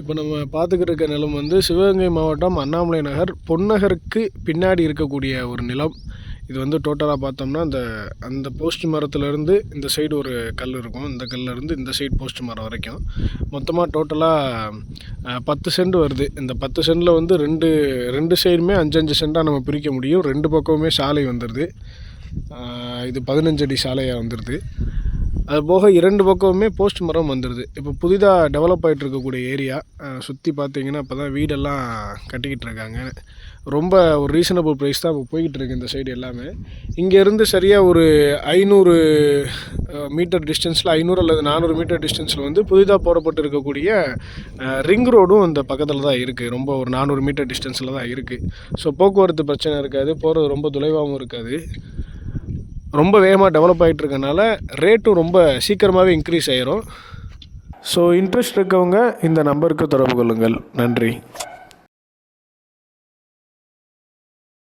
இப்போ நம்ம பார்த்துக்கிட்டு இருக்க நிலம் வந்து சிவகங்கை மாவட்டம் அண்ணாமலை நகர் பொன்னகருக்கு பின்னாடி இருக்கக்கூடிய ஒரு நிலம். இது வந்து டோட்டலாக பார்த்தோம்னா அந்த போஸ்ட் மரத்துலேருந்து இந்த சைடு ஒரு கல் இருக்கும், இந்த கல்லேருந்து இந்த சைடு போஸ்ட் மரம் வரைக்கும் மொத்தமாக டோட்டலாக 10 சென்ட் வருது. இந்த 10 சென்டில் வந்து ரெண்டு சைடுமே 5-5 சென்டாக நம்ம பிரிக்க முடியும். 2 பக்கமுமே சாலை வந்துடுது. இது 15 அடி சாலையாக வந்துடுது. அது போக 2 பக்கமுமே போஸ்ட் மரம் வந்துடுது. இப்போ புதிதாக டெவலப் ஆகிட்டு இருக்கக்கூடிய ஏரியா சுற்றி பார்த்தீங்கன்னா இப்போ தான் வீடெல்லாம் கட்டிக்கிட்டு இருக்காங்க. ரொம்ப ஒரு ரீசனபிள் ப்ரைஸ் தான் இப்போ போய்கிட்டு இருக்கு இந்த சைடு எல்லாமே. இங்கேருந்து சரியாக ஒரு 500 மீட்டர் டிஸ்டன்ஸில் 500 அல்லது 400 மீட்டர் டிஸ்டன்ஸில் வந்து புதிதாக போடப்பட்டு இருக்கக்கூடிய ரிங் ரோடும் இந்த பக்கத்தில் தான் இருக்குது. ரொம்ப ஒரு 400 மீட்டர் டிஸ்டன்ஸில் தான் இருக்குது. ஸோ போக்குவரத்து பிரச்சனை இருக்காது, போகிறது ரொம்ப தொலைவாகவும் இருக்காது. ரொம்ப வேகமாக டெவலப் ஆகிட்டு இருக்கனால ரேட்டும் ரொம்ப சீக்கிரமாகவே இன்க்ரீஸ் ஆகிரும். ஸோ இன்ட்ரெஸ்ட் இருக்கவங்க இந்த நம்பருக்கு தொடர்பு கொள்ளுங்கள். நன்றி.